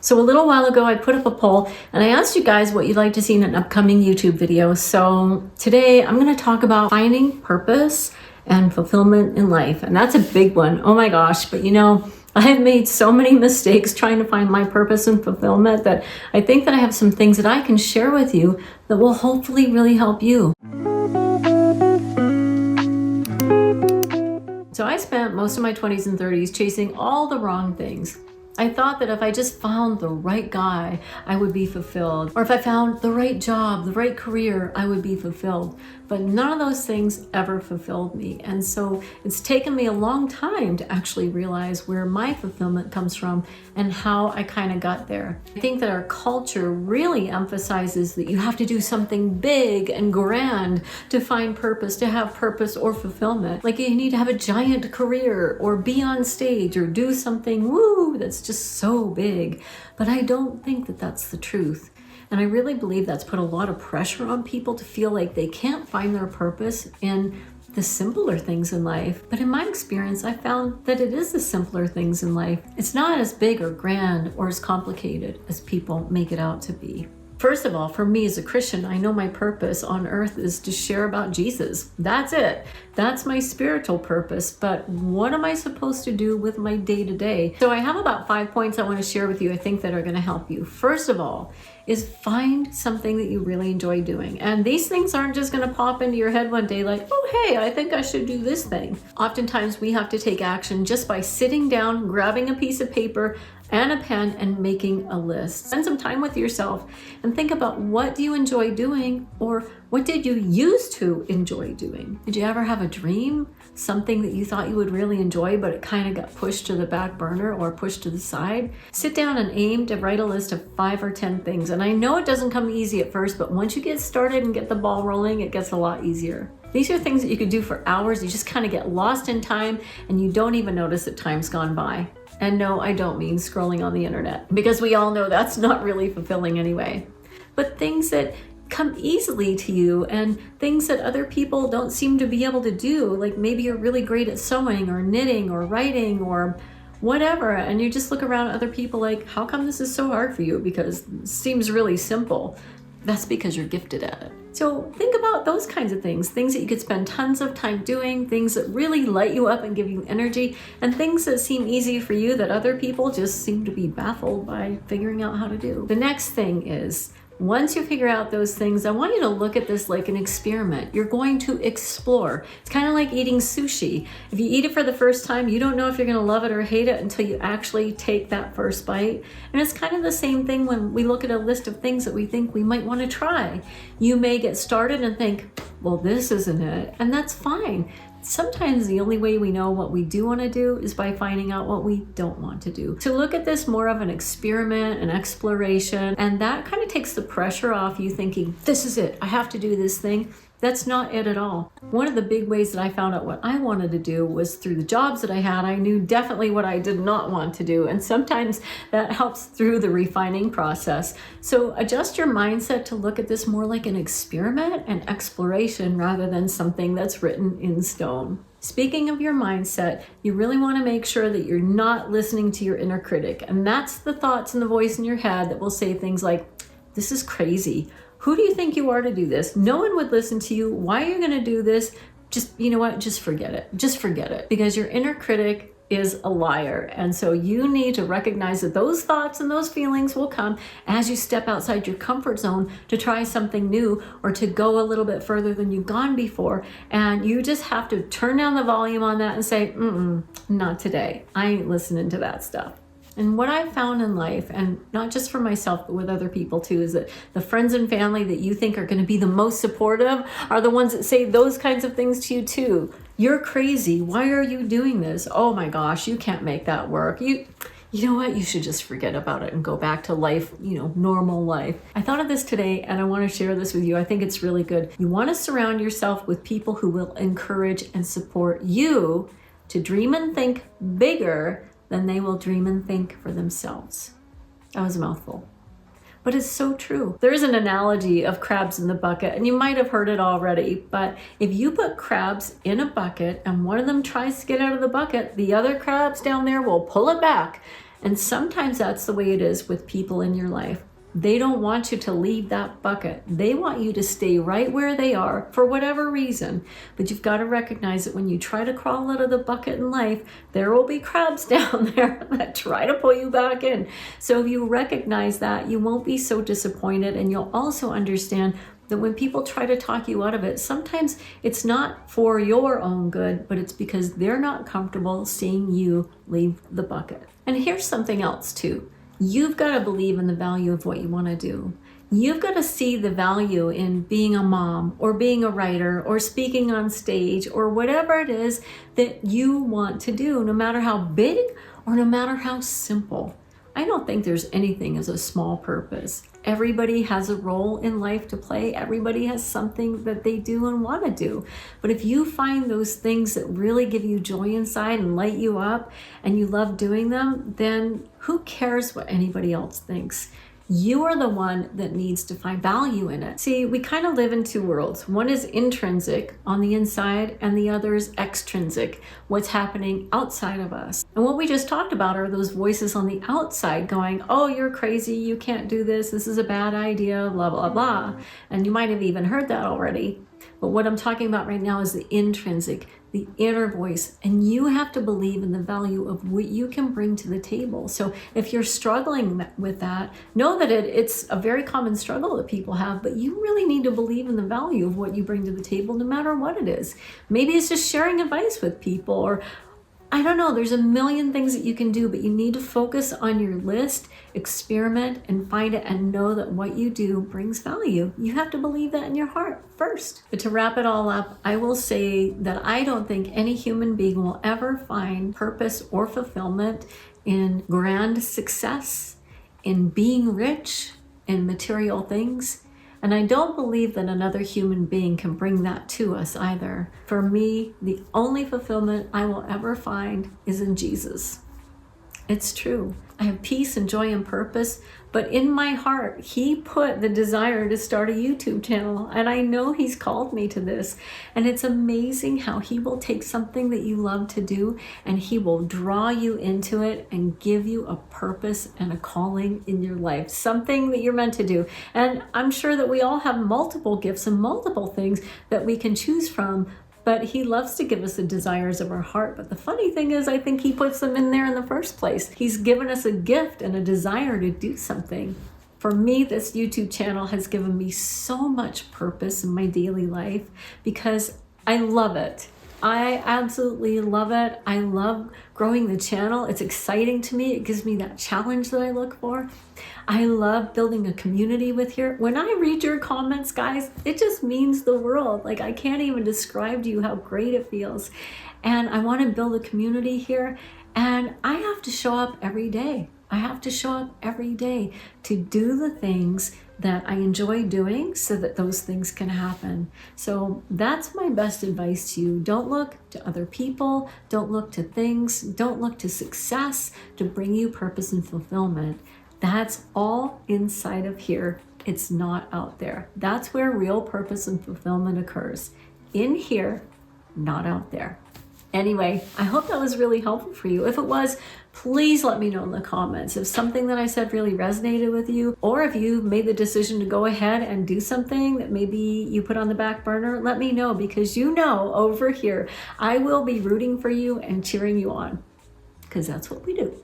So a little while ago, I put up a poll and I asked you guys what you'd like to see in an upcoming YouTube video. So today I'm going to talk about finding purpose and fulfillment in life. And that's a big one. Oh my gosh. But I have made so many mistakes trying to find my purpose and fulfillment that I think that I have some things that I can share with you that will hopefully really help you. So I spent most of my 20s and 30s chasing all the wrong things. I thought that if I just found the right guy, I would be fulfilled. Or if I found the right job, the right career, I would be fulfilled. But none of those things ever fulfilled me. And so it's taken me a long time to actually realize where my fulfillment comes from and how I kind of got there. I think that our culture really emphasizes that you have to do something big and grand to find purpose, to have purpose or fulfillment. Like you need to have a giant career or be on stage or do something, woo, that's just so big. But I don't think that that's the truth. And I really believe that's put a lot of pressure on people to feel like they can't find their purpose in the simpler things in life. But in my experience, I found that it is the simpler things in life. It's not as big or grand or as complicated as people make it out to be. First of all, for me as a Christian, I know my purpose on earth is to share about Jesus. That's it. That's my spiritual purpose. But what am I supposed to do with my day-to-day? So I have about 5 points I want to share with you, I think, that are going to help you. First of all, is find something that you really enjoy doing. And these things aren't just going to pop into your head one day like, oh, hey, I think I should do this thing. Oftentimes we have to take action just by sitting down, grabbing a piece of paper and a pen and making a list. Spend some time with yourself and think about what do you enjoy doing or what did you used to enjoy doing? Did you ever have a dream? Something that you thought you would really enjoy, but it kind of got pushed to the back burner or pushed to the side? Sit down and aim to write a list of 5 or 10 things. And I know it doesn't come easy at first, but once you get started and get the ball rolling, it gets a lot easier. These are things that you could do for hours. You just kind of get lost in time and you don't even notice that time's gone by. And no, I don't mean scrolling on the internet, because we all know that's not really fulfilling anyway. But things that come easily to you and things that other people don't seem to be able to do, like maybe you're really great at sewing or knitting or writing or whatever, and you just look around at other people like, how come this is so hard for you? Because it seems really simple. That's because you're gifted at it. So think about those kinds of things that you could spend tons of time doing, things that really light you up and give you energy, and things that seem easy for you that other people just seem to be baffled by figuring out how to do. The next thing is, once you figure out those things, I want you to look at this like an experiment. You're going to explore. It's kind of like eating sushi. If you eat it for the first time, you don't know if you're going to love it or hate it until you actually take that first bite. And it's kind of the same thing when we look at a list of things that we think we might want to try. You may get started and think, well, this isn't it. And that's fine. Sometimes the only way we know what we do want to do is by finding out what we don't want to do. So look at this more of an experiment, an exploration, and that kind of takes the pressure off you thinking, this is it, I have to do this thing. That's not it at all. One of the big ways that I found out what I wanted to do was through the jobs that I had. I knew definitely what I did not want to do. And sometimes that helps through the refining process. So adjust your mindset to look at this more like an experiment and exploration rather than something that's written in stone. Speaking of your mindset, you really want to make sure that you're not listening to your inner critic. And that's the thoughts and the voice in your head that will say things like, this is crazy. Who do you think you are to do this? No one would listen to you. Why are you going to do this? Just, you know what? Just forget it. Just forget it. Because your inner critic is a liar. And so you need to recognize that those thoughts and those feelings will come as you step outside your comfort zone to try something new or to go a little bit further than you've gone before. And you just have to turn down the volume on that and say, not today. I ain't listening to that stuff. And what I've found in life, and not just for myself, but with other people too, is that the friends and family that you think are going to be the most supportive are the ones that say those kinds of things to you too. You're crazy. Why are you doing this? Oh my gosh, you can't make that work. You know what? You should just forget about it and go back to life, normal life. I thought of this today and I want to share this with you. I think it's really good. You want to surround yourself with people who will encourage and support you to dream and think bigger than they will dream and think for themselves. That was a mouthful. But it's so true. There is an analogy of crabs in the bucket, and you might have heard it already, but if you put crabs in a bucket and one of them tries to get out of the bucket, the other crabs down there will pull it back And sometimes that's the way it is with people in your life. They don't want you to leave that bucket. They want you to stay right where they are for whatever reason. But you've got to recognize that when you try to crawl out of the bucket in life, there will be crabs down there that try to pull you back in. So if you recognize that, you won't be so disappointed, and you'll also understand that when people try to talk you out of it, sometimes it's not for your own good, but it's because they're not comfortable seeing you leave the bucket. And here's something else too. You've got to believe in the value of what you want to do. You've got to see the value in being a mom or being a writer or speaking on stage or whatever it is that you want to do, no matter how big or no matter how simple. I don't think there's anything as a small purpose. Everybody has a role in life to play. Everybody has something that they do and want to do. But if you find those things that really give you joy inside and light you up and you love doing them, then who cares what anybody else thinks? You are the one that needs to find value in it. See, we kind of live in two worlds. One is intrinsic on the inside and the other is extrinsic, what's happening outside of us. And what we just talked about are those voices on the outside going, oh, you're crazy, you can't do this is a bad idea, blah, blah, blah. And you might have even heard that already. But what I'm talking about right now is the intrinsic, the inner voice, and you have to believe in the value of what you can bring to the table. So if you're struggling with that, know that it's a very common struggle that people have, but you really need to believe in the value of what you bring to the table, no matter what it is. Maybe it's just sharing advice with people, or I don't know, there's a million things that you can do, but you need to focus on your list, experiment, and find it, and know that what you do brings value. You have to believe that in your heart first. But to wrap it all up, I will say that I don't think any human being will ever find purpose or fulfillment in grand success, in being rich, in material things. And I don't believe that another human being can bring that to us either. For me, the only fulfillment I will ever find is in Jesus. It's true. I have peace and joy and purpose, but in my heart, He put the desire to start a YouTube channel, and I know He's called me to this. And it's amazing how He will take something that you love to do and He will draw you into it and give you a purpose and a calling in your life, something that you're meant to do. And I'm sure that we all have multiple gifts and multiple things that we can choose from, but He loves to give us the desires of our heart. But the funny thing is, I think He puts them in there in the first place. He's given us a gift and a desire to do something. For me, this YouTube channel has given me so much purpose in my daily life because I love it. I absolutely love it. I love growing the channel. It's exciting to me. It gives me that challenge that I look for. I love building a community with here. When I read your comments, guys, it just means the world. Like, I can't even describe to you how great it feels. And I want to build a community here. And I have to show up every day. I have to show up every day to do the things that I enjoy doing so that those things can happen. So that's my best advice to you. Don't look to other people. Don't look to things. Don't look to success to bring you purpose and fulfillment. That's all inside of here. It's not out there. That's where real purpose and fulfillment occurs. In here, not out there. Anyway, I hope that was really helpful for you. If it was, please let me know in the comments. If something that I said really resonated with you, or if you made the decision to go ahead and do something that maybe you put on the back burner, let me know, because you know over here, I will be rooting for you and cheering you on, because that's what we do.